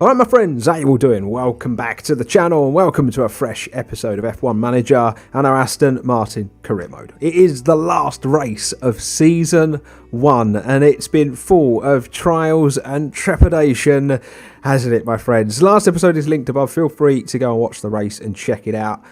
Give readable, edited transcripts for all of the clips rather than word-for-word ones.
Alright my friends, how you all doing? Welcome back to the channel and welcome to a fresh episode of F1 Manager and our Aston Martin career mode. It is the last race of season 1 and it's been full of trials and trepidation, hasn't it my friends? Last episode is linked above, feel free to go and watch the race and check it out.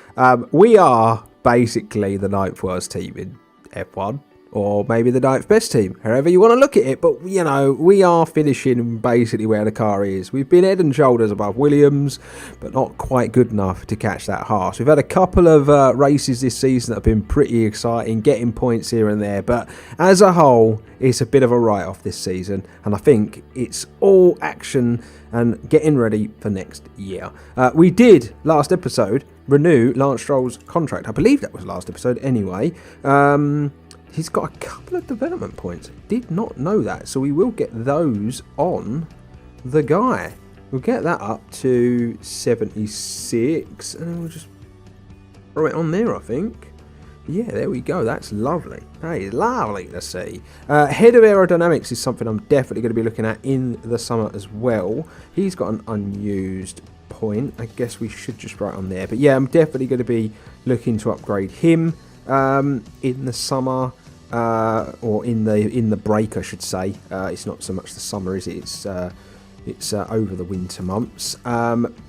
We are basically the 9th worst team in F1. Or maybe the 9th best team, however you want to look at it. But, you know, we are finishing basically where the car is. We've been head and shoulders above Williams, but not quite good enough to catch that Haas. We've had a couple of races this season that have been pretty exciting, getting points here and there. But as a whole, it's a bit of a write-off this season. And I think it's all action and getting ready for next year. We did, last episode, renew Lance Stroll's contract. I believe that was last episode anyway. He's got a couple of development points. Did not know that. So we will get those on the guy. We'll get that up to 76. And then we'll just throw it on there, I think. Yeah, there we go. That's lovely. That is lovely to see. Head of aerodynamics is something I'm definitely going to be looking at in the summer as well. He's got an unused point. I guess we should just write on there. But yeah, I'm definitely going to be looking to upgrade him in the summer. Or in the break, I should say. It's not so much the summer, is it? It's over the winter months.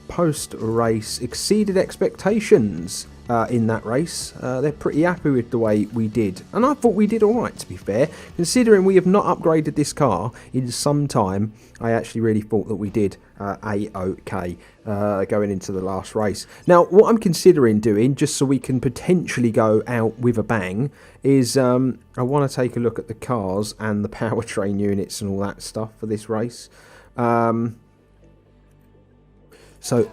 Post race exceeded expectations in that race. They're pretty happy with the way we did, and I thought we did all right. To be fair, considering we have not upgraded this car in some time, I actually really thought that we did a-okay going into the last race. Now, what I'm considering doing, just so we can potentially go out with a bang, is I want to take a look at the cars and the powertrain units and all that stuff for this race. So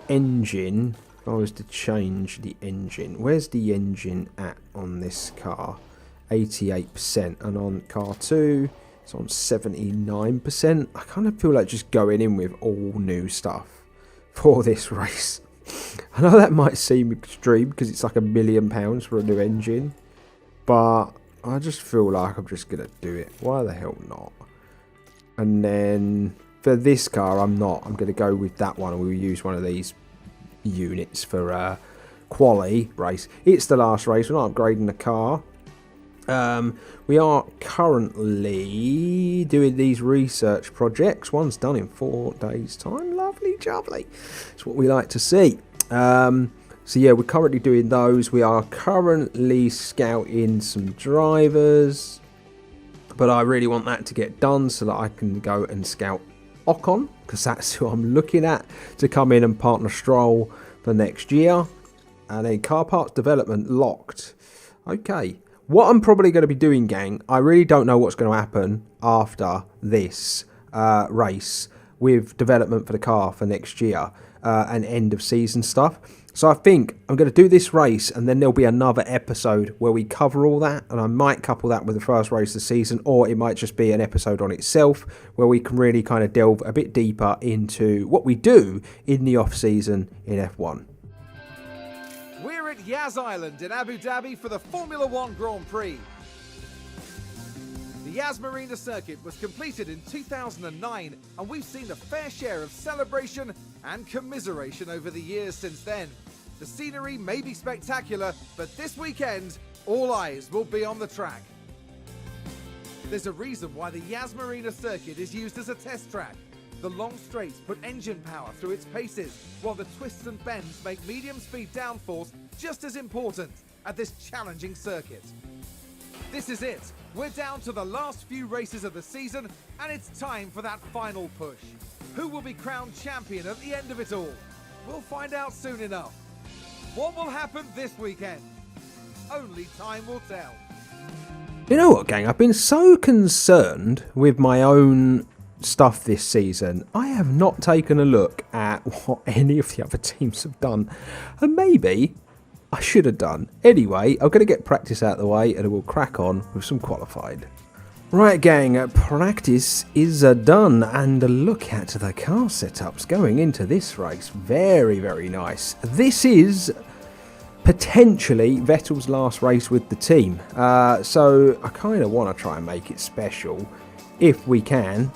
engine, if I was to change the engine, where's the engine at on this car? 88%, and on car 2 it's on 79%. I kind of feel like just going in with all new stuff for this race. I know that might seem extreme because it's like £1 million for a new engine, but I just feel like I'm just going to do it. Why the hell not? And then for this car, I'm going to go with that one. We'll use one of these units for quali race. It's the last race. We're not upgrading the car. We are currently doing these research projects. One's done in 4 days' time. Lovely jubbly. It's what we like to see. So yeah, we're currently doing those. We are currently scouting some drivers, but I really want that to get done so that I can go and scout Ocon, because that's who I'm looking at to come in and partner Stroll for next year. And then car parts development locked. Okay, what I'm probably going to be doing, gang, I really don't know what's going to happen after this race with development for the car for next year and end of season stuff. So I think I'm going to do this race and then there'll be another episode where we cover all that, and I might couple that with the first race of the season, or it might just be an episode on itself where we can really kind of delve a bit deeper into what we do in the off season in F1. We're at Yas Island in Abu Dhabi for the Formula One Grand Prix. The Yas Marina circuit was completed in 2009, and we've seen a fair share of celebration and commiseration over the years since then. The scenery may be spectacular, but this weekend, all eyes will be on the track. There's a reason why the Yas Marina circuit is used as a test track. The long straights put engine power through its paces, while the twists and bends make medium speed downforce just as important at this challenging circuit. This is it. We're down to the last few races of the season, and it's time for that final push. Who will be crowned champion at the end of it all? We'll find out soon enough. What will happen this weekend? Only time will tell. You know what, gang? I've been so concerned with my own stuff this season. I have not taken a look at what any of the other teams have done. And maybe I should have done. Anyway, I'm going to get practice out of the way and we'll crack on with some qualified. Right, gang, practice is done, and a look at the car setups going into this race. Very, very nice. This is potentially Vettel's last race with the team, so I kind of want to try and make it special if we can.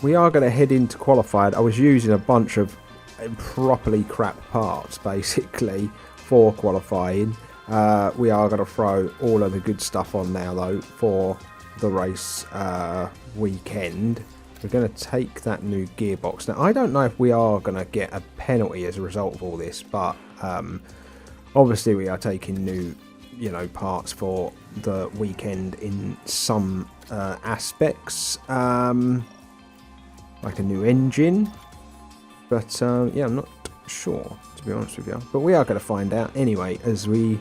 we are going to head into qualified. I was using a bunch of properly crap parts, basically, for qualifying. We are going to throw all of the good stuff on now, though, for the race weekend. We're going to take that new gearbox. Now, I don't know if we are going to get a penalty as a result of all this, but obviously we are taking new, parts for the weekend in some aspects, like a new engine. But yeah, I'm not sure, to be honest with you. But we are going to find out anyway as we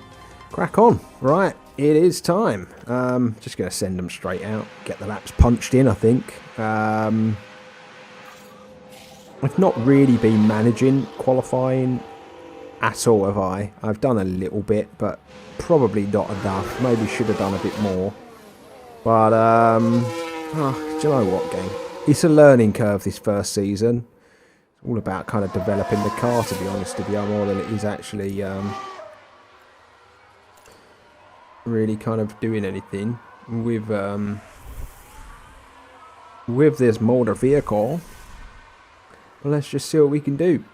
crack on. Right, it is time. Just going to send them straight out, get the laps punched in, I think. I've not really been managing qualifying at all, have I? I've done a little bit, but probably not enough. Maybe should have done a bit more. But, do you know what, gang? It's a learning curve this first season. It's all about kind of developing the car, to be honest with you, more than it is actually really kind of doing anything with this motor vehicle. Well, let's just see what we can do.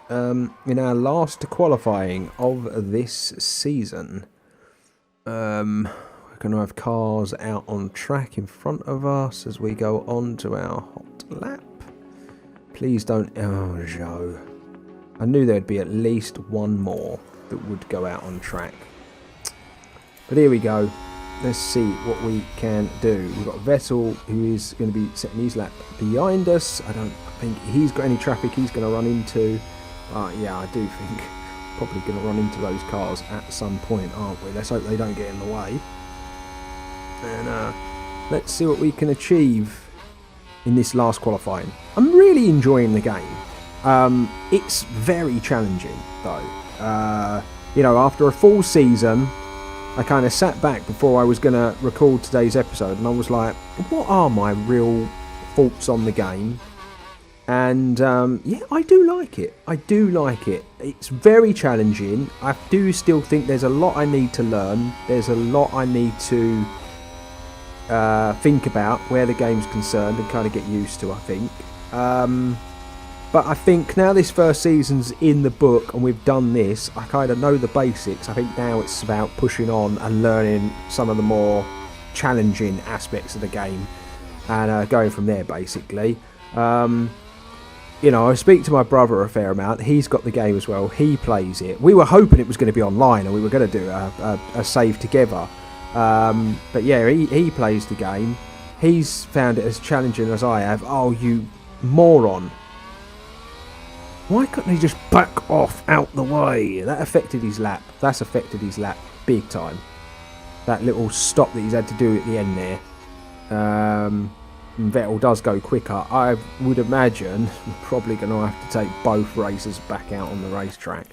In our last qualifying of this season, we're going to have cars out on track in front of us as we go on to our hot lap. Please don't... Oh, Joe. I knew there'd be at least one more that would go out on track. But here we go. Let's see what we can do. We've got Vettel, who is going to be setting his lap behind us. I don't think he's got any traffic he's going to run into. Yeah, I do think probably going to run into those cars at some point, aren't we? Let's hope they don't get in the way. And let's see what we can achieve in this last qualifying. I'm really enjoying the game. It's very challenging, though. After a full season, I kind of sat back before I was going to record today's episode, and I was like, what are my real thoughts on the game? And yeah, I do like it. I do like it. It's very challenging. I do still think there's a lot I need to learn. There's a lot I need to think about where the game's concerned and kind of get used to, I think. But I think now this first season's in the book and we've done this, I kind of know the basics. I think now it's about pushing on and learning some of the more challenging aspects of the game and going from there, basically. I speak to my brother a fair amount. He's got the game as well. He plays it. We were hoping it was going to be online and we were going to do a save together. But yeah, he plays the game. He's found it as challenging as I have. Oh, you moron. Why couldn't he just back off out the way? That affected his lap. That's affected his lap big time. That little stop that he's had to do at the end there. Vettel does go quicker. I would imagine we're probably going to have to take both racers back out on the racetrack.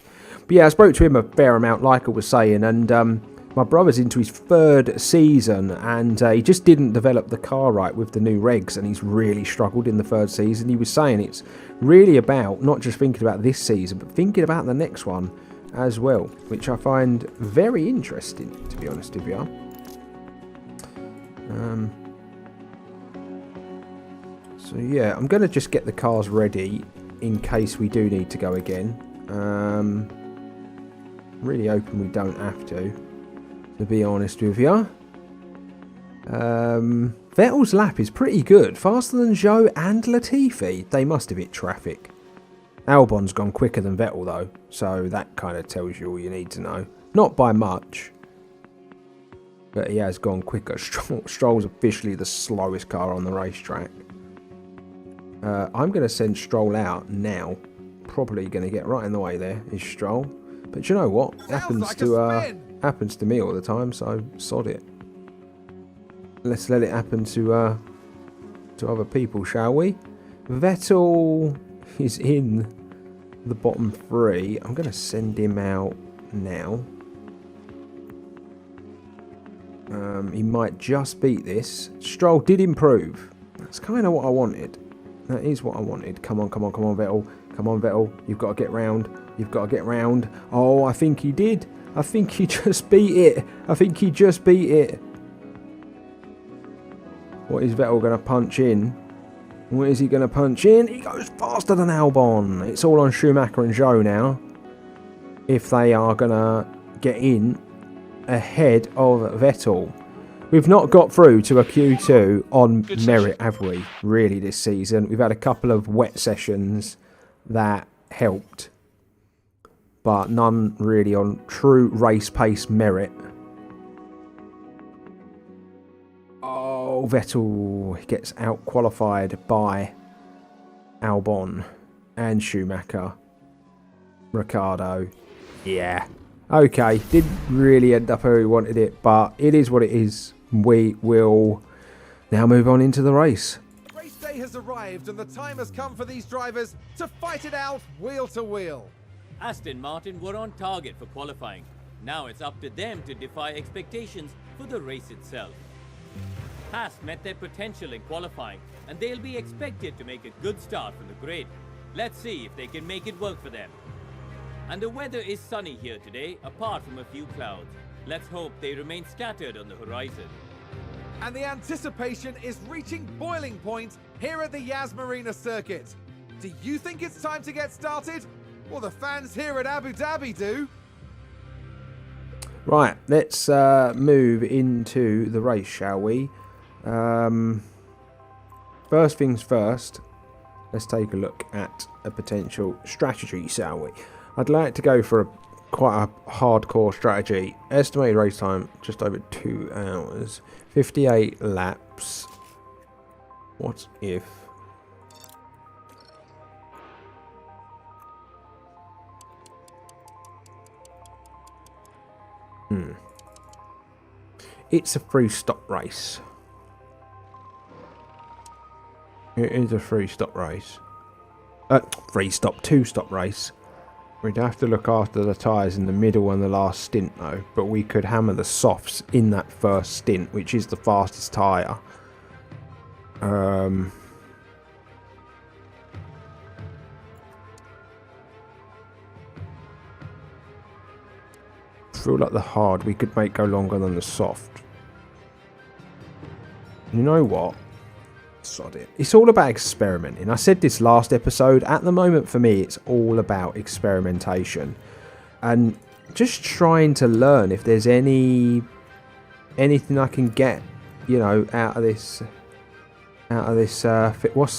But yeah, I spoke to him a fair amount, like I was saying, and my brother's into his third season, and he just didn't develop the car right with the new regs, and he's really struggled in the third season. He was saying it's really about not just thinking about this season, but thinking about the next one as well, which I find very interesting, to be honest with you. So yeah, I'm going to just get the cars ready in case we do need to go again. Really hoping we don't have to be honest with you. Vettel's lap is pretty good. Faster than Zhou and Latifi. They must have hit traffic. Albon's gone quicker than Vettel though, so that kind of tells you all you need to know. Not by much, but he has gone quicker. Stroll's officially the slowest car on the racetrack. I'm going to send Stroll out now. Probably going to get right in the way there is Stroll. But you know what? Happens to me all the time, so sod it. Let's let it happen to other people, shall we? Vettel is in the bottom three. I'm going to send him out now. He might just beat this. Stroll did improve. That's kind of what I wanted. That is what I wanted. Come on, Vettel. Come on, Vettel. You've got to get round. You've got to get round. Oh, I think he did. I think he just beat it. What is Vettel going to punch in? Where is he going to punch in? He goes faster than Albon. It's all on Schumacher and Zhou now. If they are going to get in ahead of Vettel. We've not got through to a Q2 on merit, have we, really, this season? We've had a couple of wet sessions that helped, but none really on true race pace merit. Oh, Vettel gets out-qualified by Albon and Schumacher. Ricciardo, yeah. Okay, didn't really end up where we wanted it, but it is what it is. We will now move on into the race. Race day has arrived and the time has come for these drivers to fight it out wheel to wheel. Aston Martin were on target for qualifying. Now it's up to them to defy expectations for the race itself. Haas met their potential in qualifying and they'll be expected to make a good start from the grid. Let's see if they can make it work for them. And the weather is sunny here today, apart from a few clouds. Let's hope they remain scattered on the horizon. And the anticipation is reaching boiling point here at the Yas Marina circuit. Do you think it's time to get started? Well, the fans here at Abu Dhabi do. Right, let's move into the race, shall we? First things first, let's take a look at a potential strategy, shall we? I'd like to go for quite a hardcore strategy. Estimated race time, just over 2 hours. 58 laps. What if... It's a free stop race. It is a free stop race. Free stop, 2-stop race. We'd have to look after the tyres in the middle and the last stint though. But we could hammer the softs in that first stint, which is the fastest tyre. I feel like the hard we could make go longer than the soft. You know what? Sod it. It's all about experimenting. I said this last episode. At the moment, for me, it's all about experimentation and just trying to learn if there's anything I can get, you know, out of this. What's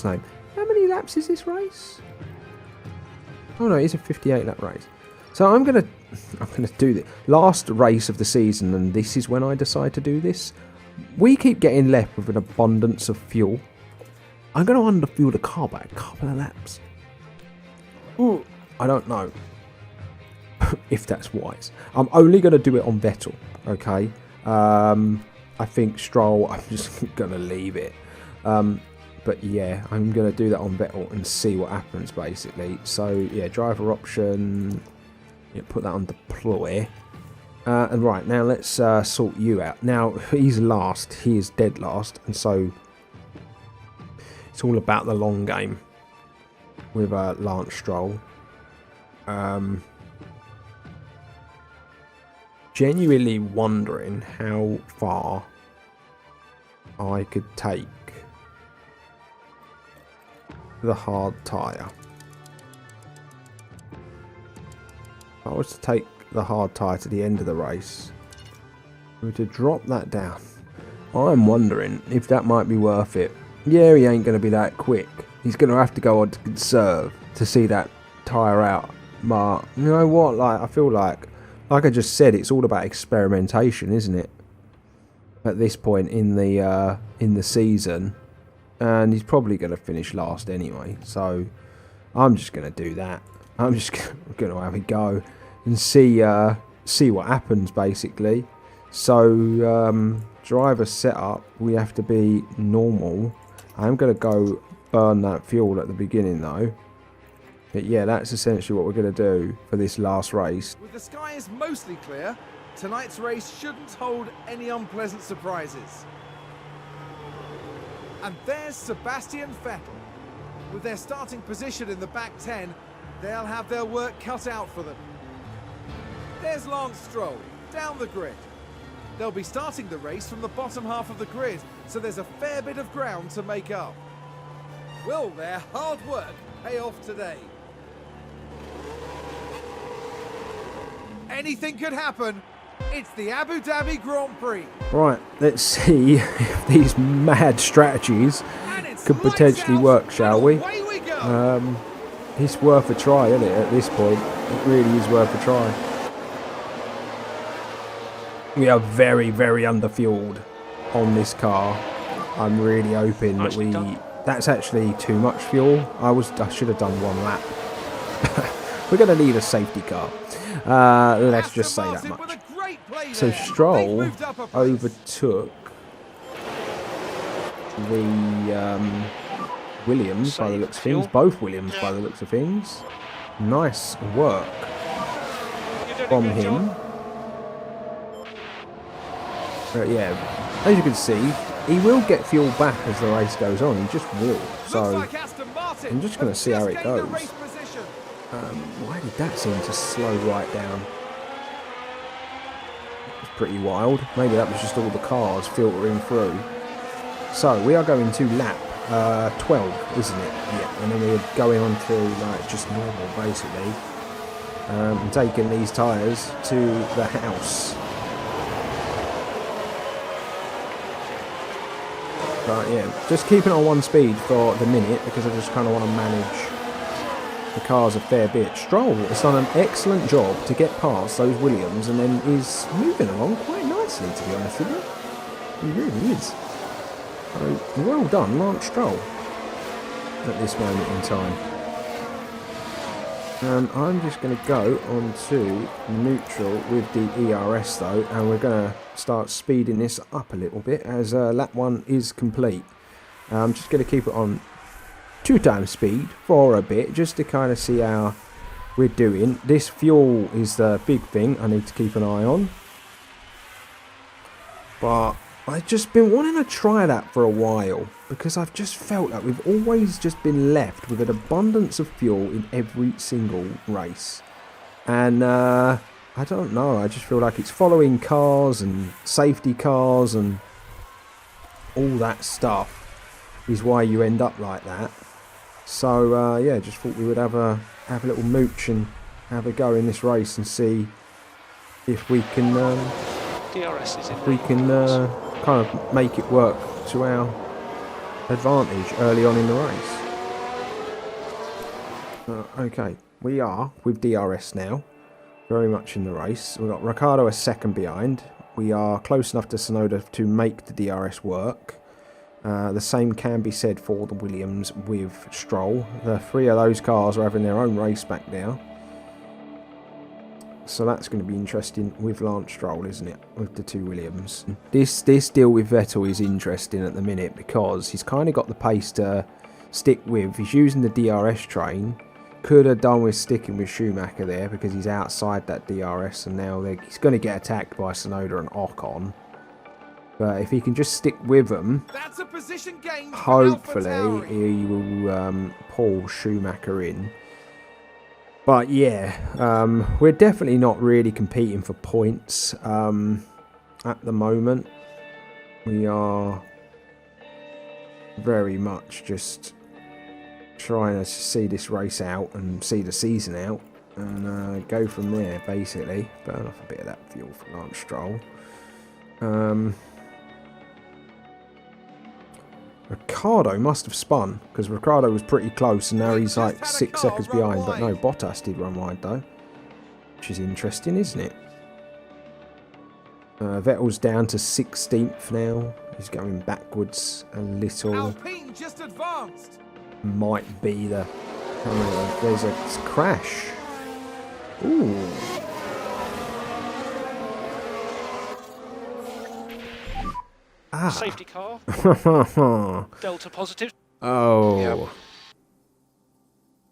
the name? How many laps is this race? Oh no, it's a 58 lap race. So I'm gonna do the last race of the season, and this is when I decide to do this. We keep getting left with an abundance of fuel. I'm going to underfuel the car by a couple of laps. Ooh, I don't know if that's wise. I'm only going to do it on Vettel, okay? I think Stroll, I'm just going to leave it. But yeah, I'm going to do that on Vettel and see what happens, basically. So yeah, driver option, yeah, put that on deploy. And right, now let's sort you out. Now, he's last. He is dead last. And so it's all about the long game with Lance Stroll. Genuinely wondering how far I could take the hard tyre. If I was to take the hard tyre to the end of the race, we were to drop that down, I'm wondering if that might be worth it. Yeah, he ain't going to be that quick. He's going to have to go on to conserve to see that tyre out. But you know what? Like, I feel like I just said, it's all about experimentation, isn't it? At this point in the season, and he's probably going to finish last anyway. So I'm just going to do that. I'm just going to have a go and see what happens, basically. So driver setup, we have to be normal. I'm going to go burn that fuel at the beginning though. But yeah, that's essentially what we're going to do for this last race. With the skies mostly clear, tonight's race shouldn't hold any unpleasant surprises. And there's Sebastian Vettel. With their starting position in the back 10, they'll have their work cut out for them. There's Lance Stroll, down the grid. They'll be starting the race from the bottom half of the grid, so there's a fair bit of ground to make up. Will their hard work pay off today? Anything could happen. It's the Abu Dhabi Grand Prix. Right, let's see if these mad strategies could potentially work, shall we? It's worth a try, isn't it, at this point? It really is worth a try. We are very, very underfueled on this car. I'm really hoping that we... That's actually too much fuel. I should have done one lap. We're going to need a safety car. Let's just say that much. So Stroll overtook the Williams by the looks of things. Both Williams by the looks of things. Nice work from him. Yeah, as you can see, he will get fuel back as the race goes on. He just will. So I'm just going to see how it goes. Why did that seem to slow right down? It's pretty wild. Maybe that was just all the cars filtering through. So we are going to lap 12, isn't it? Yeah, and then we're going on to like just normal basically. And taking these tyres to the house. But yeah, just keeping it on one speed for the minute because I just kind of want to manage the cars a fair bit. Stroll has done an excellent job to get past those Williams and then is moving along quite nicely, to be honest with you. He really is. So, well done, Lance Stroll, at this moment in time. I'm just going to go on to neutral with the ERS though, and we're going to start speeding this up a little bit as lap 1 is complete. I'm just going to keep it on 2 times speed for a bit, just to kind of see how we're doing. This fuel is the big thing I need to keep an eye on. But I've just been wanting to try that for a while, because I've just felt like we've always just been left with an abundance of fuel in every single race. And I don't know, I just feel like it's following cars and safety cars and all that stuff is why you end up like that. So yeah, just thought we would have a little mooch and have a go in this race and see if we can kind of make it work to our advantage early on in the race. Okay, we are with DRS now, very much in the race. We've got Ricciardo a second behind. We are close enough to Tsunoda to make the DRS work. The same can be said for the Williams with Stroll. The 3 of those cars are having their own race back now. So that's going to be interesting with Lance Stroll, isn't it? With the 2 Williams. This deal with Vettel is interesting at the minute because he's kind of got the pace to stick with. He's using the DRS train. Could have done with sticking with Schumacher there because he's outside that DRS and now he's going to get attacked by Tsunoda and Ocon. But if he can just stick with them, that's a position gain, hopefully he will pull Schumacher in. But yeah, we're definitely not really competing for points at the moment. We are very much just trying to see this race out and see the season out and go from there, basically. Burn off a bit of that fuel for Lance Stroll. Ricciardo must have spun because Ricciardo was pretty close and now he's like 6 seconds behind. But no, Bottas did run wide though, which is interesting, isn't it? Vettel's down to 16th now. He's going backwards a little. Alpine just advanced. Might be the... Oh, there's a crash. Ooh. Ah. Safety car. Delta positive. Oh. Yep.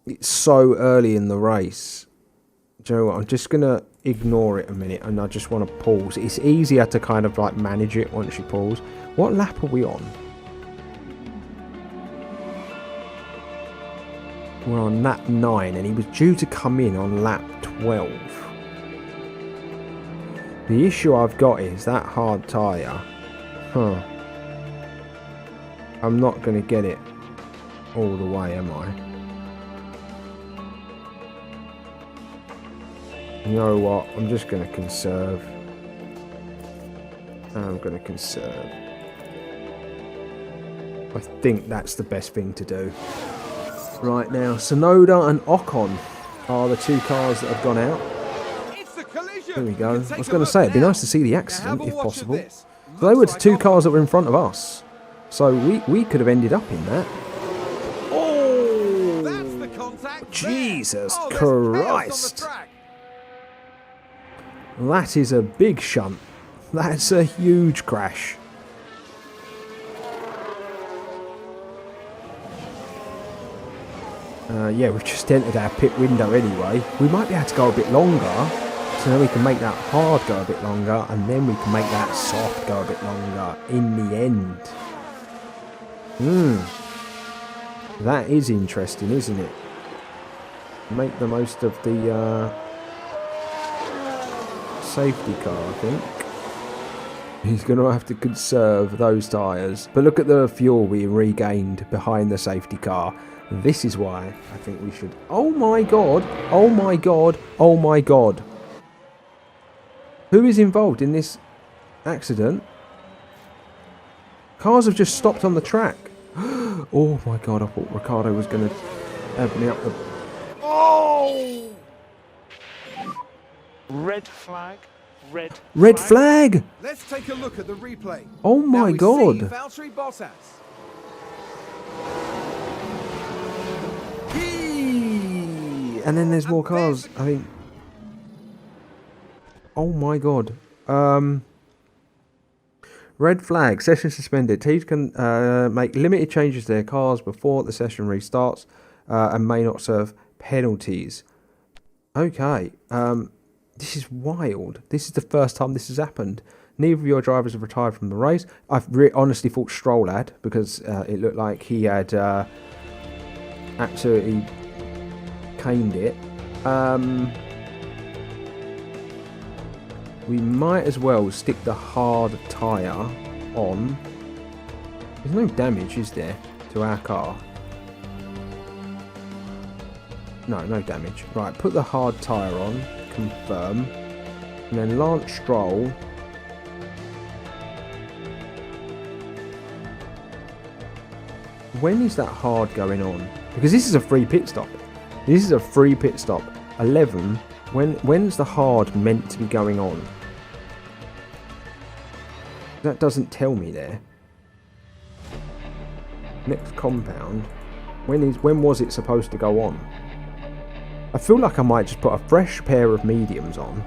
It's so early in the race. Do you know what? I'm just going to ignore it a minute and I just want to pause. It's easier to kind of like manage it once you pause. What lap are we on? We're on lap 9 and he was due to come in on lap 12. The issue I've got is that hard tyre. I'm not going to get it all the way, am I? You know what? I'm just going to conserve. I'm going to conserve. I think that's the best thing to do. Right now, Sonoda and Ocon are the two cars that have gone out. There we go. I was going to say, it'd be nice to see the accident, if possible. So they were the two cars that were in front of us. So we could have ended up in that. Oh! Jesus Christ! That is a big shunt. That's a huge crash. Yeah, we've just entered our pit window anyway. We might be able to go a bit longer, so then we can make that hard go a bit longer, and then we can make that soft go a bit longer in the end. That is interesting, isn't it? Make the most of the safety car, I think. He's going to have to conserve those tyres. But look at the fuel we regained behind the safety car. This is why I think we should... Oh my god! Oh my god! Oh my god! Who is involved in this accident? Cars have just stopped on the track. Oh my god, I thought Ricciardo was going to open me up the... Oh! Red flag. Red flag! Let's take a look at the replay. Oh my god. Valtteri Bottas. And then there's more cars. I mean... Oh my god. Red flag. Session suspended. Teams can make limited changes to their cars before the session restarts and may not serve penalties. Okay. This is wild. This is the first time this has happened. Neither of your drivers have retired from the race. I've honestly thought Stroll had, because it looked like he had absolutely caned it. We might as well stick the hard tyre on. There's no damage, is there, to our car? No damage. Right, put the hard tyre on. Confirm. And then Lance Stroll. When is that hard going on? Because this is a free pit stop. This is a free pit stop. 11. When's the hard meant to be going on? That doesn't tell me there. Next compound. When was it supposed to go on? I feel like I might just put a fresh pair of mediums on.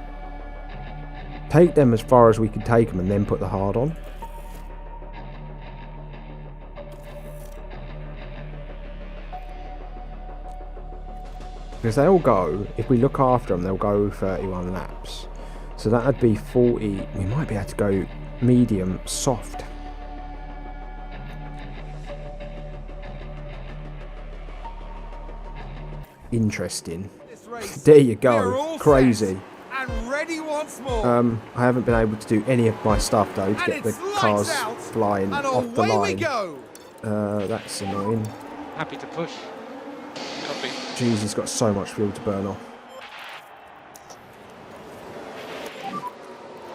Take them as far as we can take them and then put the hard on. Because they'll go, if we look after them, they'll go 31 laps. So that would be 40. We might be able to go medium, soft. Interesting. There you go. Crazy. And ready once more. I haven't been able to do any of my stuff though to get the cars flying off the line. That's annoying. Happy to push. Copy. Jeez, he's got so much fuel to burn off.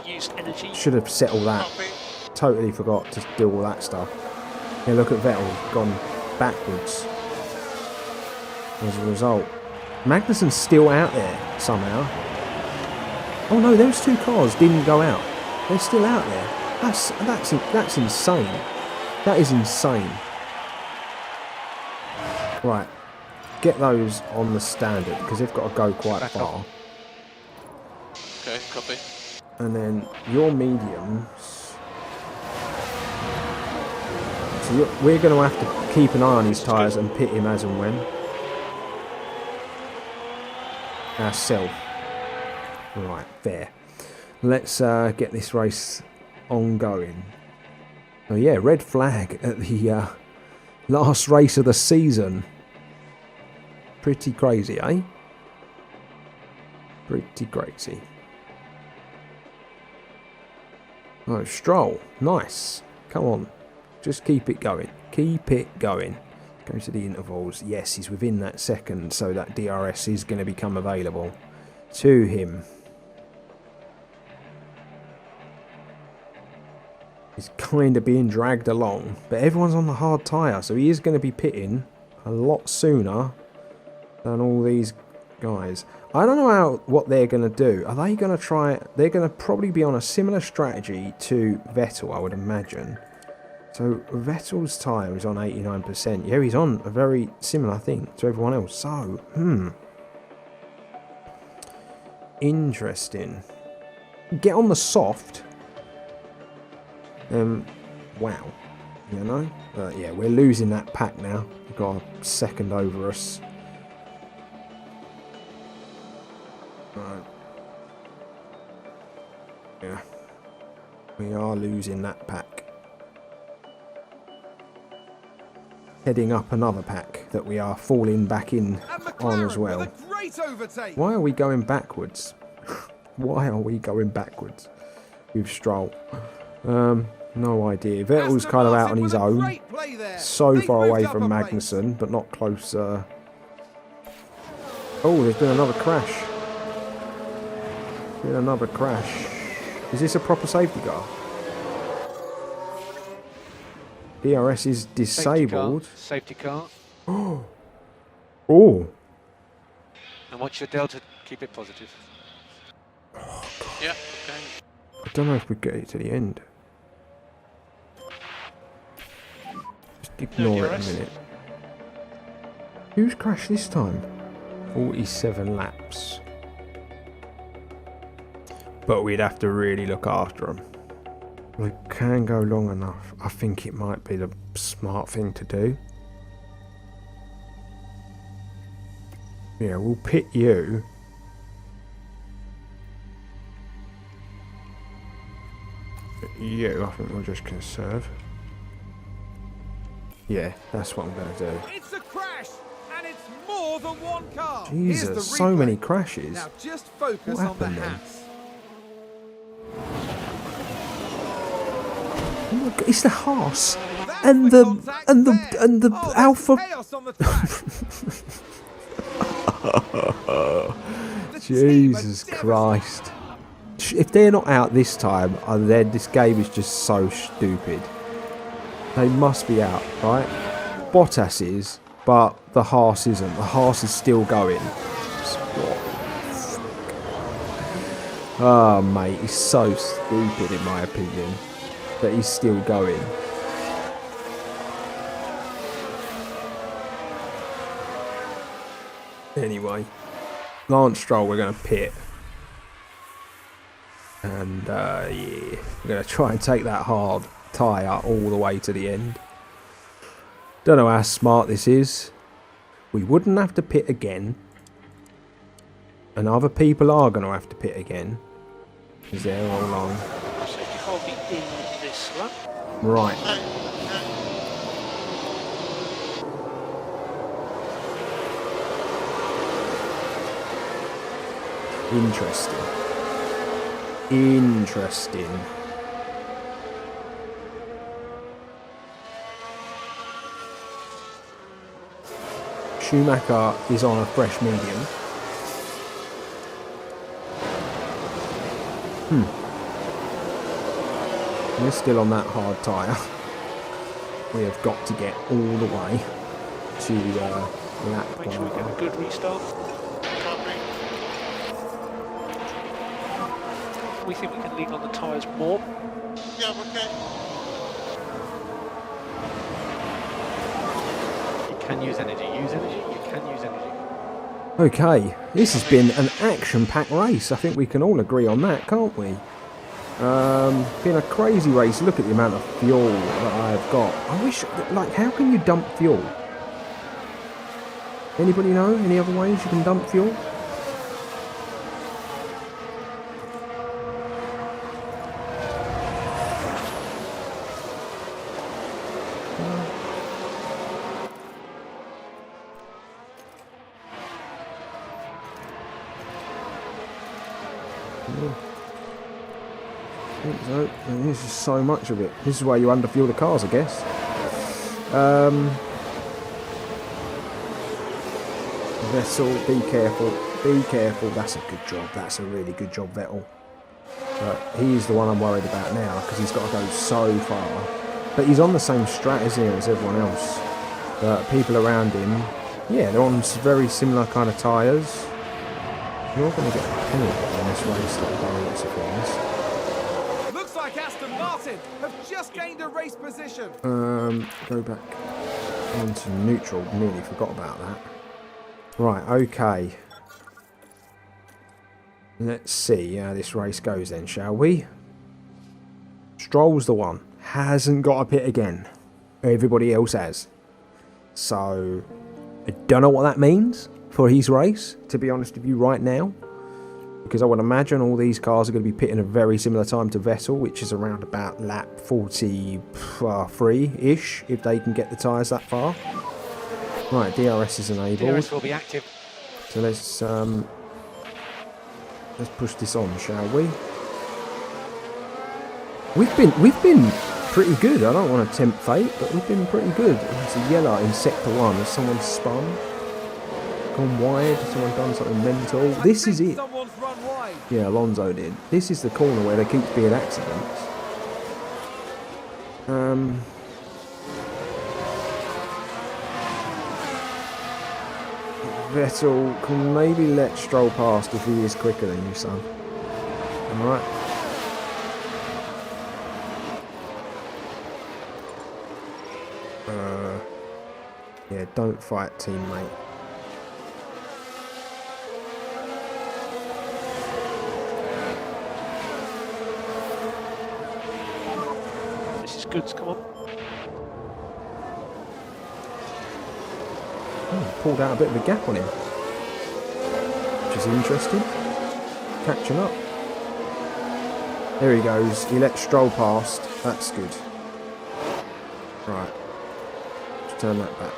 Used energy. Should have set all that. Copy. Totally forgot to do all that stuff. Yeah, look at Vettel, gone backwards. As a result. Magnussen's still out there somehow. Oh no, those two cars didn't go out. They're still out there. That's insane. That is insane. Right. Get those on the standard because they've got to go quite Back far. up. Okay, copy. And then your mediums. So we're going to have to keep an eye on his tyres and pit him as and when. Ourself. Right, there. Let's get this race ongoing. Oh yeah, red flag at the last race of the season. Pretty crazy, eh? Pretty crazy. Oh, Stroll. Nice. Come on. Just keep it going. Keep it going. Go to the intervals. Yes, he's within that second, so that DRS is going to become available to him. He's kind of being dragged along, but everyone's on the hard tyre, so he is going to be pitting a lot sooner than all these guys. I don't know what they're going to do. Are they going to try... They're going to probably be on a similar strategy to Vettel, I would imagine. So Vettel's tyre is on 89%. Yeah, he's on a very similar thing to everyone else. So, interesting. Get on the soft. Wow. You know? Yeah, we're losing that pack now. We've got a second over us. Right. Yeah. We are losing that pack. Heading up another pack that we are falling back in on as well. Why are we going backwards? Why are we going backwards with Stroll? No idea. Vettel's kind of out on his own. So far away from Magnussen, but not close. Oh, there's been another crash. Been another crash. Is this a proper safety car? DRS is disabled. Safety car. Oh. And what's your delta? Keep it positive. Oh, yeah, okay. I don't know if we get it to the end. Just ignore it a minute. Who's crashed this time? 47 laps. But we'd have to really look after them. We can go long enough. I think it might be the smart thing to do. Yeah, we'll pit you. You, I think we'll just conserve. Yeah, that's what I'm going to do. It's a crash, and it's more than one car. Jesus, so many crashes. Now just focus what on the happened then? hats. Oh my God, it's the Haas and the Alpha. Jesus Christ! If they're not out this time, then this game is just so stupid. They must be out, right? Bottas is, but the Haas isn't. The Haas is still going. Oh, mate, he's so stupid in my opinion. That he's still going. Anyway, Lance Stroll, we're going to pit. And, yeah, we're going to try and take that hard tyre all the way to the end. Don't know how smart this is. We wouldn't have to pit again. And other people are going to have to pit again. Because they're all on. Right. Interesting. Interesting. Schumacher is on a fresh medium. We're still on that hard tyre. We have got to get all the way to lap Make sure we get a good restart. We think we can lean on the tyres more. Yeah, okay. You can use energy. Use energy. You can use energy. Okay, this has been an action-packed race. I think we can all agree on that, can't we? Been a crazy race. Look at the amount of fuel that I've got. I wish, like, how can you dump fuel? Anybody know any other ways you can dump fuel? So, this is so much of it. This is why you underfuel the cars, I guess. Vettel, be careful. Be careful. That's a good job. That's a really good job, Vettel. But he's the one I'm worried about now because he's got to go so far. But he's on the same strat, isn't he, as everyone else. But people around him, yeah, they're on very similar kind of tyres. You're going to get a penalty in this race, like by lots of things. Looks like Aston Martin have just gained a race position. Go back onto neutral. Nearly forgot about that. Right, okay. Let's see how this race goes then, shall we? Stroll's the one. Hasn't got a pit again. Everybody else has. So, I don't know what that means for his race, to be honest with you right now. Because I would imagine all these cars are going to be pitting a very similar time to Vettel, which is around about lap 43-ish, if they can get the tyres that far. Right, DRS is enabled. DRS will be active. So let's push this on, shall we? We've been pretty good. I don't want to tempt fate, but we've been pretty good. It's a yellow in sector 1. Has someone spun? Gone wide? Has someone done something mental? This is it. Someone's run wide. Yeah, Alonso did. This is the corner where there keeps being accidents. Vettel can maybe let Stroll past if he is quicker than you, son. Alright. Yeah, don't fight, teammate. This is good, come on. Pulled out a bit of a gap on him, which is interesting. Catching up. There he goes. He let Stroll past. That's good. Right. Let's turn that back.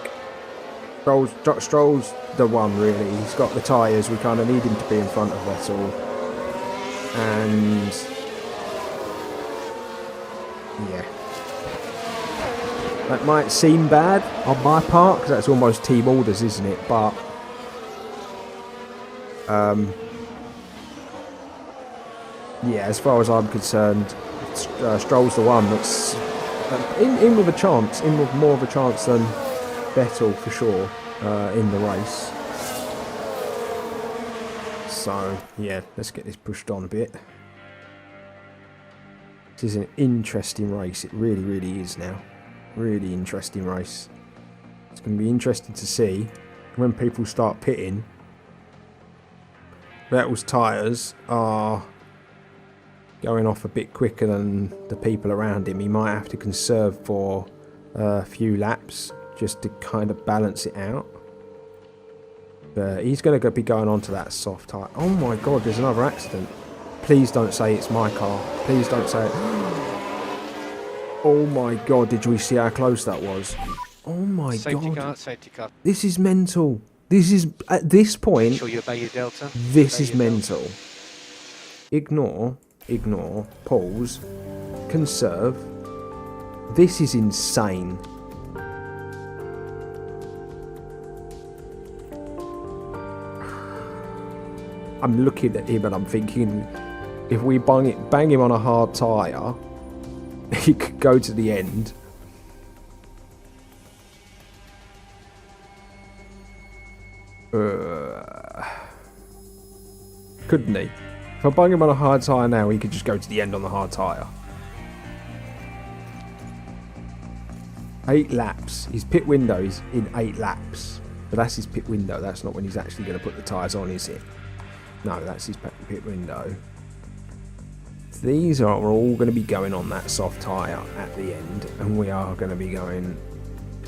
Stroll's the one, really. He's got the tyres. We kind of need him to be in front of Vettel. And yeah. That might seem bad on my part, because that's almost team orders, isn't it? But yeah, as far as I'm concerned, Stroll's the one that's in with a chance, in with more of a chance than Vettel for sure in the race. So yeah, let's get this pushed on a bit. This is an interesting race. It really, really is now. Really interesting race. It's going to be interesting to see when people start pitting. Vettel's tyres are going off a bit quicker than the people around him. He might have to conserve for a few laps just to kind of balance it out. But he's going to be going on to that soft tyre. Oh my god, there's another accident. Please don't say it's my car. Please don't say it. Oh my god, did we see how close that was? Oh my god. Safety car. This is mental. This is, at this point, Make sure you obey your delta. this Obey is your mental. Ignore, pause, conserve. This is insane. I'm looking at him and I'm thinking, if we bang him on a hard tyre, he could go to the end. Couldn't he? If I bang him on a hard tyre now, he could just go to the end on the hard tyre. 8 laps. His pit window is in 8 laps. But that's his pit window. That's not when he's actually going to put the tyres on, is it? No, that's his pit window. These are all going to be going on that soft tyre at the end, and we are going to be going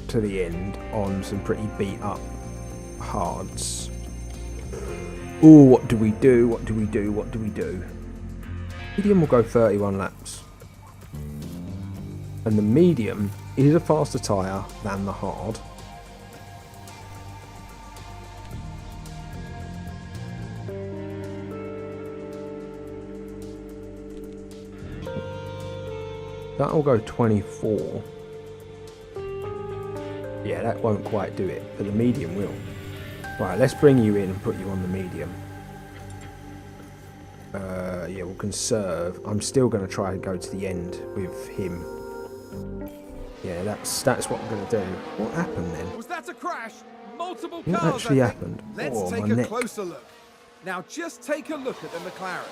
to the end on some pretty beat up hards. Oh, what do we do? What do we do? What do we do? Medium will go 31 laps. And the medium is a faster tyre than the hard. That'll go 24. Yeah, that won't quite do it, but the medium will. Right, let's bring you in and put you on the medium. Yeah, we'll conserve. I'm still going to try and go to the end with him. Yeah, that's what I'm going to do. What happened then? Was that a crash? Multiple What cars, actually I think. happened? Let's Oh, take my a neck. closer look. Now just take a look at the McLaren.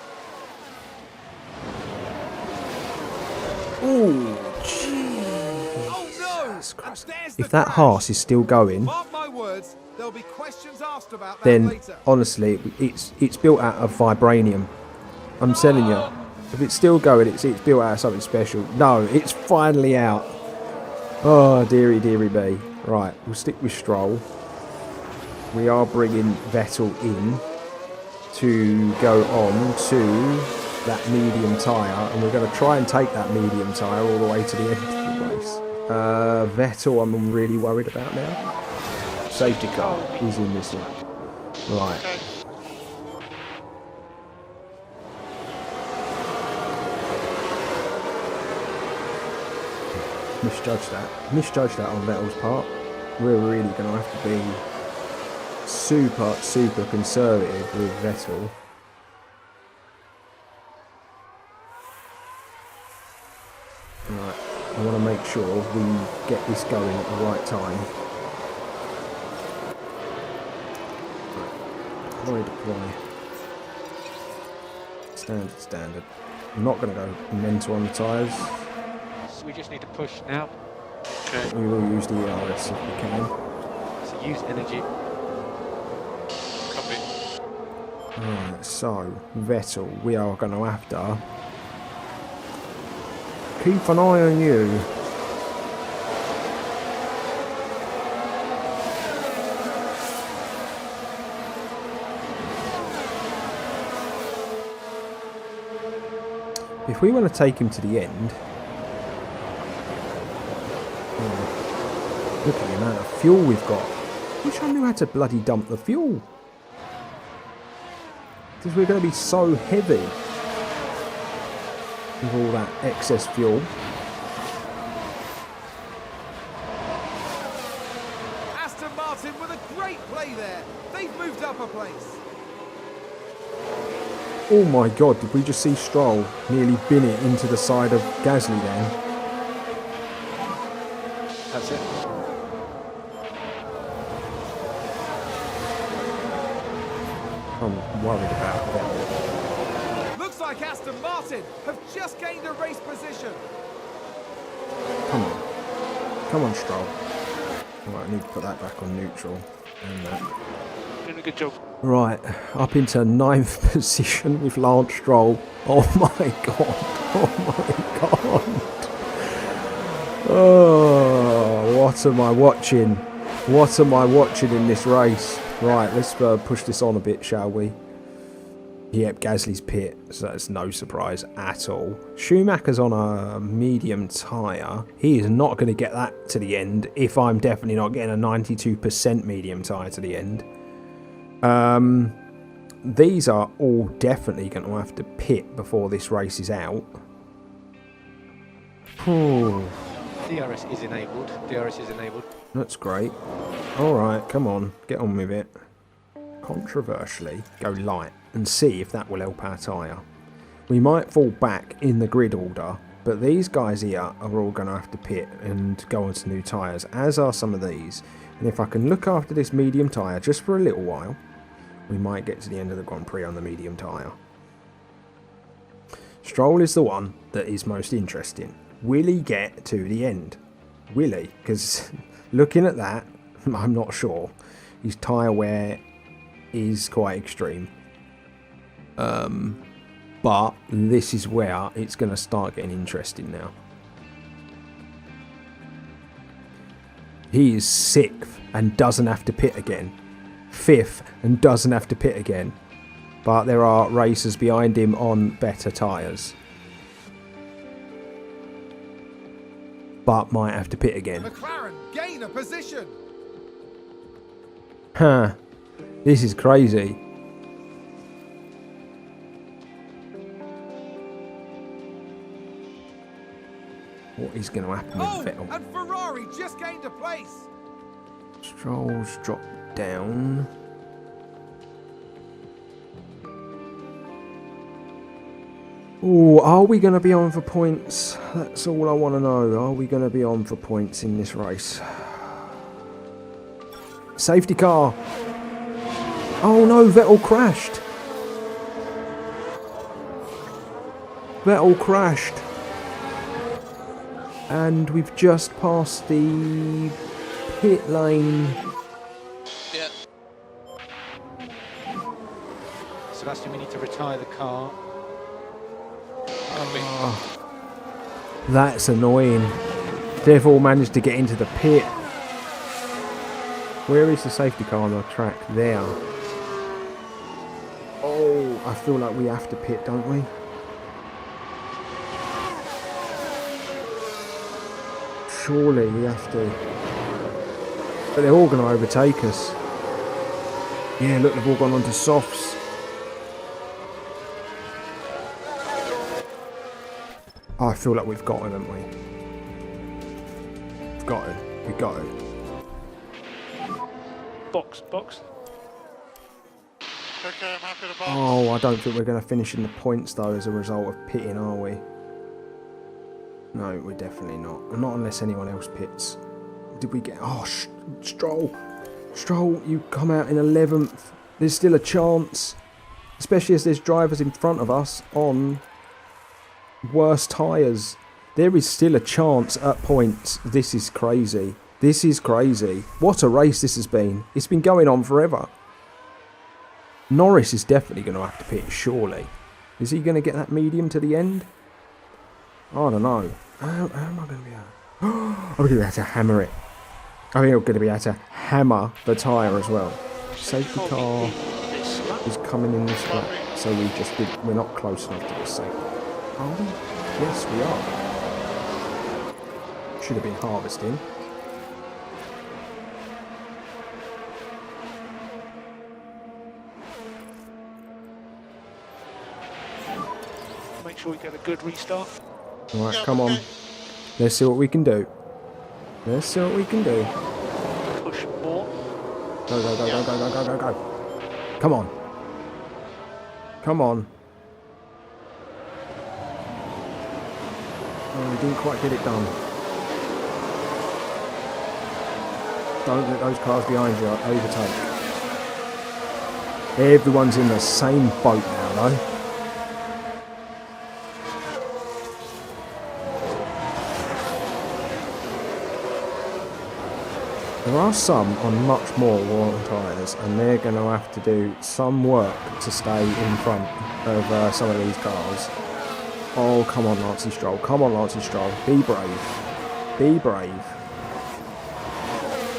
Oh, jeez. Oh no! Jesus Christ. And there's the If that crash. Haas is still going, Mark my words, there'll be questions asked about that then later. honestly, it's built out of vibranium. I'm telling you. If it's still going, it's built out of something special. No, it's finally out. Oh, dearie me. Right, we'll stick with Stroll. We are bringing Vettel in to go on to that medium tyre, and we're going to try and take that medium tyre all the way to the end of the race. Vettel, I'm really worried about now. Safety car is in this one. Right. Misjudged that on Vettel's part. We're really going to have to be super conservative with Vettel. Right, I want to make sure we get this going at the right time. Right, deploy. Standard. I'm not going to go mental on the tyres. So we just need to push now. Okay. We will use the ERS if we can. So use energy. Copy. Right, so Vettel, we are going to have to keep an eye on you. If we want to take him to the end, look at the amount of fuel we've got. Wish I knew how to bloody dump the fuel. Because we're going to be so heavy with all that excess fuel. Aston Martin with a great play there. They've moved up a place. Oh my god, did we just see Stroll nearly bin it into the side of Gasly then? That's it. I'm worried about that. Looks like Aston Martin have just gained a race position. Come on, Stroll. Right, I need to put that back on neutral. And that. Doing a good job. Right, up into 9th position with Lance Stroll. Oh my god. Oh my god. Oh, what am I watching? What am I watching in this race? Right, let's push this on a bit, shall we? Yep, Gasly's pit, so that's no surprise at all. Schumacher's on a medium tyre. He is not going to get that to the end if I'm definitely not getting a 92% medium tyre to the end. These are all definitely going to have to pit before this race is out. Oh, DRS is enabled. DRS is enabled. that's great. Alright, come on, get on with it. Controversially, go light and see if that will help our tyre. We might fall back in the grid order, but these guys here are all going to have to pit and go on to new tyres, as are some of these. And if I can look after this medium tyre just for a little while, we might get to the end of the Grand Prix on the medium tyre. Stroll is the one that is most interesting. Will he get to the end? Will he? Because looking at that, I'm not sure. His tyre wear is quite extreme. But this is where it's going to start getting interesting now. He is 6th and doesn't have to pit again. 5th and doesn't have to pit again. But there are racers behind him on better tyres. But might have to pit again. McLaren gain a position. Huh. This is crazy. What is going to happen with Oh, Vettel? and Ferrari just gained a place. Stroll's dropped down. Oh, are we going to be on for points? That's all I want to know. Are we going to be on for points in this race? Safety car. Oh no, Vettel crashed. Vettel crashed. And we've just passed the pit lane. Yeah. Sebastian, we need to retire the car. That's annoying. They've all managed to get into the pit. Where is the safety car on the track? There. Oh, I feel like we have to pit, don't we? Surely we have to. But they're all going to overtake us. Yeah, look, they've all gone onto softs. Oh, I feel like we've got it, haven't we? We've got it. We've got it. Box. Okay, I'm happy to box. Oh, I don't think we're going to finish in the points, though, as a result of pitting, are we? No, we're definitely not. Not unless anyone else pits. Did we get... Oh, Stroll. Stroll, you come out in 11th. There's still a chance. Especially as there's drivers in front of us on worse tyres. There is still a chance at points. This is crazy. This is crazy. What a race this has been. It's been going on forever. Norris is definitely going to have to pit, surely. Is he going to get that medium to the end? I don't know. How am I going to be able to... I'm going to be able to hammer it. I think I'm going to be able to hammer the tyre as well. Safety car is coming in this way. So we're not close enough to the safety. Are we? Yes, we are. Should have been harvesting. Make sure we get a good restart. Alright, come on. Let's see what we can do. Let's see what we can do. Push more. Go. Come on. Come on. Oh, we didn't quite get it done. Don't let those cars behind you overtake. Everyone's in the same boat now, though. There are some on much more worn tyres, and they're going to have to do some work to stay in front of some of these cars. Oh, come on, Lance Stroll. Come on, Lance Stroll. Be brave. Be brave.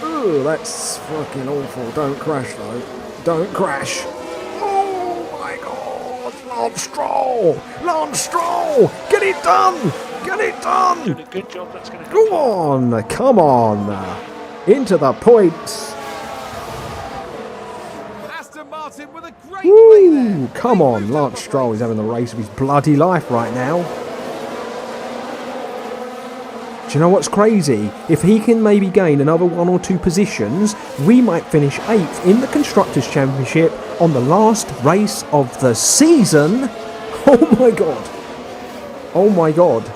Ooh, that's fucking awful. Don't crash, though. Don't crash. Oh, my God. Lance Stroll. Lance Stroll. Get it done. Get it done. Doing a good job. That's going to Go on. Come on. Into the points. Aston Martin with a great play there. Ooh, come on. Lance Stroll is having the race of his bloody life right now. Do you know what's crazy? If he can maybe gain another 1 or 2 positions, we might finish 8th in the Constructors' Championship on the last race of the season. Oh my God. Oh my God.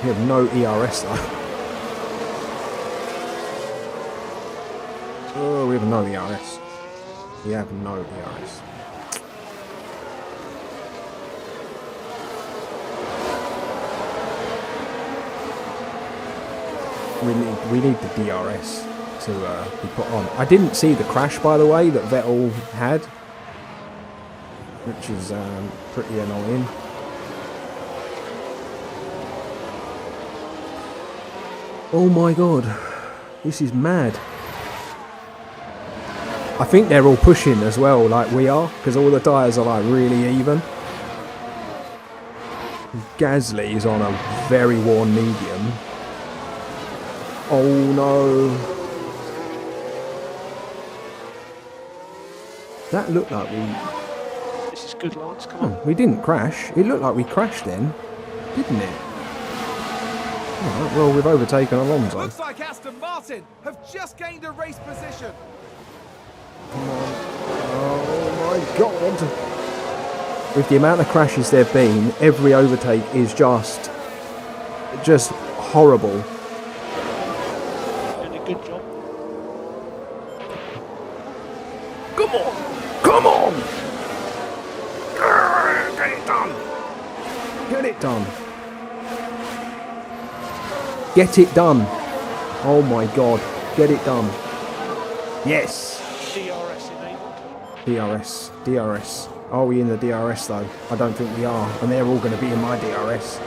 We have no ERS though. Oh, we have no ERS. We have no ERS. We need the DRS to be put on. I didn't see the crash, by the way, that Vettel had, which is pretty annoying. Oh my God, this is mad. I think they're all pushing as well, like we are, because all the tyres are like really even. Gasly is on a very worn medium. Oh no. That looked like we... This is good, Lance. Come on. We didn't crash. It looked like we crashed then, didn't it? Right, well, we've overtaken Alonso. Looks like Aston Martin have just gained a race position. Come on. Oh my god. With the amount of crashes there have been, every overtake is just horrible. Doing a good job. Come on! Come on! Get it done! Get it done! Get it done! Oh my god, get it done. Yes! DRS enabled. DRS. Are we in the DRS though? I don't think we are, and they're all going to be in my DRS.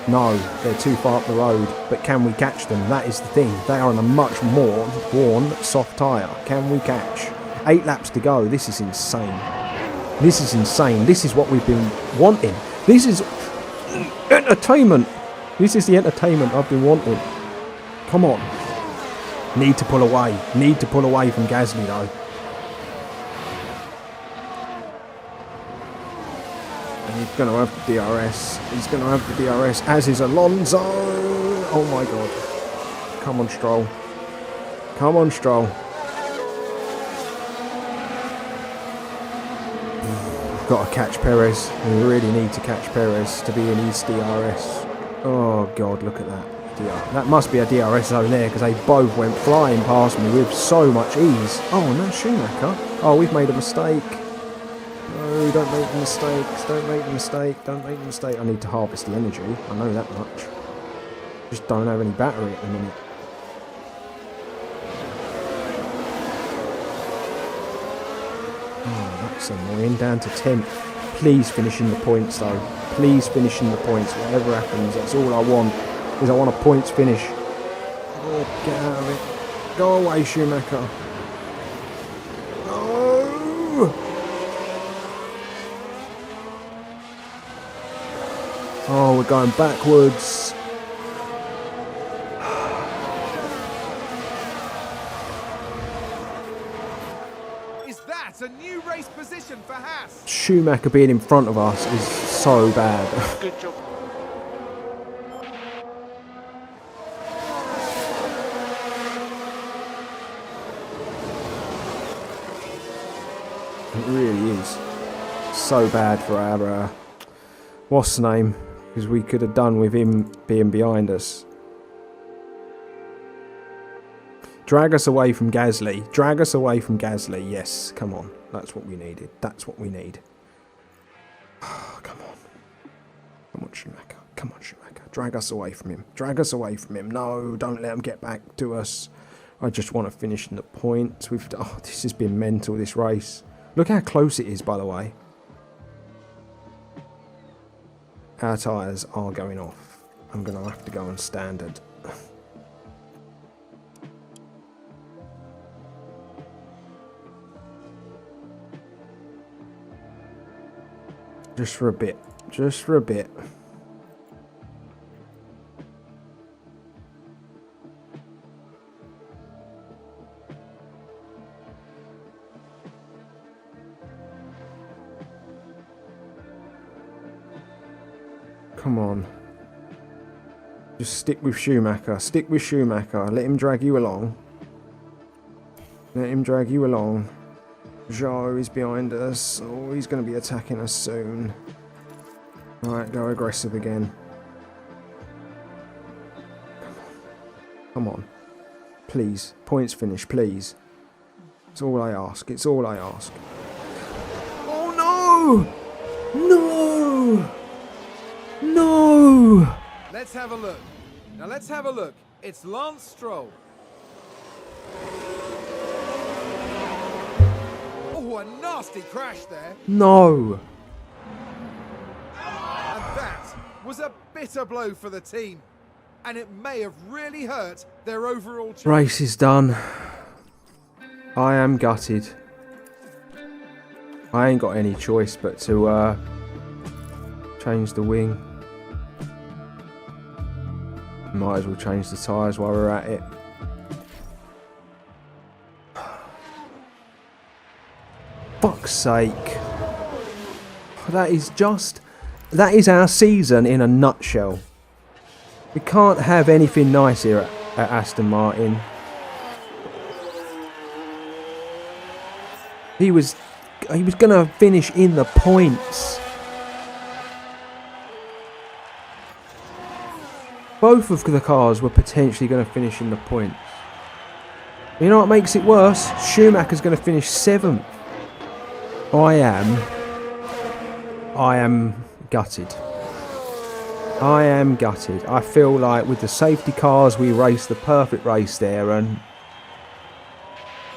No, they're too far up the road, but can we catch them? That is the thing. They are on a much more worn soft tyre. Can we catch? 8 laps to go. This is insane. This is insane. This is what we've been wanting. This is entertainment. This is the entertainment I've been wanting. Come on. Need to pull away. Need to pull away from Gasly though. And he's going to have the DRS. He's going to have the DRS, as is Alonso. Oh my god. Come on, Stroll. Come on, Stroll. Got to catch Perez. We really need to catch Perez to be in his DRS. Oh god, look at that. That must be a DRS zone there, because they both went flying past me with so much ease. Oh no, Schumacher. Oh, we've made a mistake. No, don't make the mistakes. Don't make the mistake. Don't make the mistake. I need to harvest the energy. I know that much. Just don't have any battery at the minute. Oh, that's annoying. Down to 10th. Please finish in the points though. Please finish in the points. Whatever happens, that's all I want. Is I want a points finish. Oh, get out of it. Go away, Schumacher. No! Oh, we're going backwards. Is that a new race position for Haas? Schumacher being in front of us is so bad. Good job. It really is so bad for our, what's the name? Because we could have done with him being behind us. Drag us away from Gasly. Drag us away from Gasly. Yes, come on. That's what we needed. That's what we need. Oh, come on. Come on, Schumacher. Come on, Schumacher. Drag us away from him. Drag us away from him. No, don't let him get back to us. I just want to finish in the points. Oh, this has been mental, this race. Look how close it is, by the way. Our tyres are going off. I'm going to have to go on standard. Just for a bit. Just for a bit. Come on. Just stick with Schumacher. Stick with Schumacher. Let him drag you along. Let him drag you along. Zhou is behind us. Oh, he's going to be attacking us soon. Alright, go aggressive again. Come on. Please. Points finish, please. It's all I ask. It's all I ask. Oh no! No! No! Let's have a look. Now let's have a look. It's Lance Stroll. Oh, a nasty crash there. No! And that was a bitter blow for the team. And it may have really hurt their overall chances. Race is done. I am gutted. I ain't got any choice but to change the wing. Might as well change the tyres while we're at it. Fuck's sake. That is our season in a nutshell. We can't have anything nice here at Aston Martin. He was going to finish in the points. Both of the cars were potentially going to finish in the points. You know what makes it worse? Schumacher's going to finish 7th. I am gutted. I am gutted. I feel like with the safety cars, we raced the perfect race there, and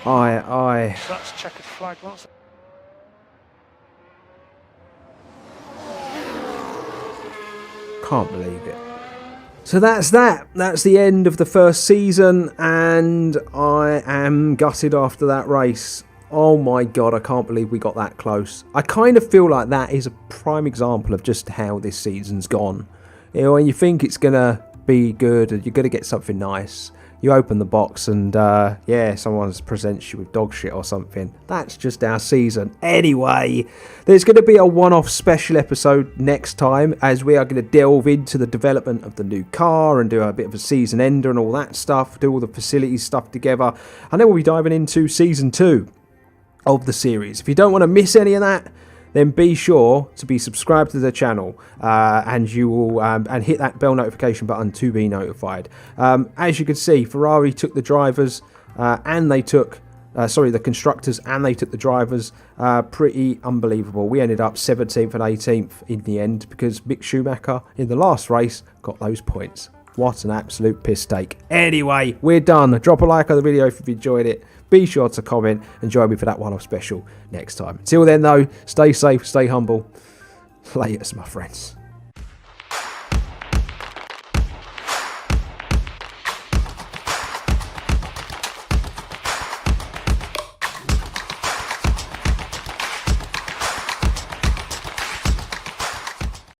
That's checkered flag, what's it? can't believe it. So that's that. That's the end of the first season, and I am gutted after that race. Oh my God, I can't believe we got that close. I kind of feel like that is a prime example of just how this season's gone. You know, when you think it's going to be good and you're going to get something nice, you open the box and, yeah, someone presents you with dog shit or something. That's just our season. Anyway, there's going to be a one-off special episode next time, as we are going to delve into the development of the new car and do a bit of a season ender and all that stuff, do all the facilities stuff together. And then we'll be diving into season 2 of the series. If you don't want to miss any of that, then be sure to be subscribed to the channel, and you will and hit that bell notification button to be notified. As you can see, Ferrari took the drivers and they took the constructors, and they took the drivers. Pretty unbelievable. We ended up 17th and 18th in the end because Mick Schumacher in the last race got those points. What an absolute piss take. Anyway, we're done. Drop a like on the video if you've enjoyed it. Be sure to comment and join me for that one-off special next time. Till then, though, stay safe, stay humble. Laters, my friends.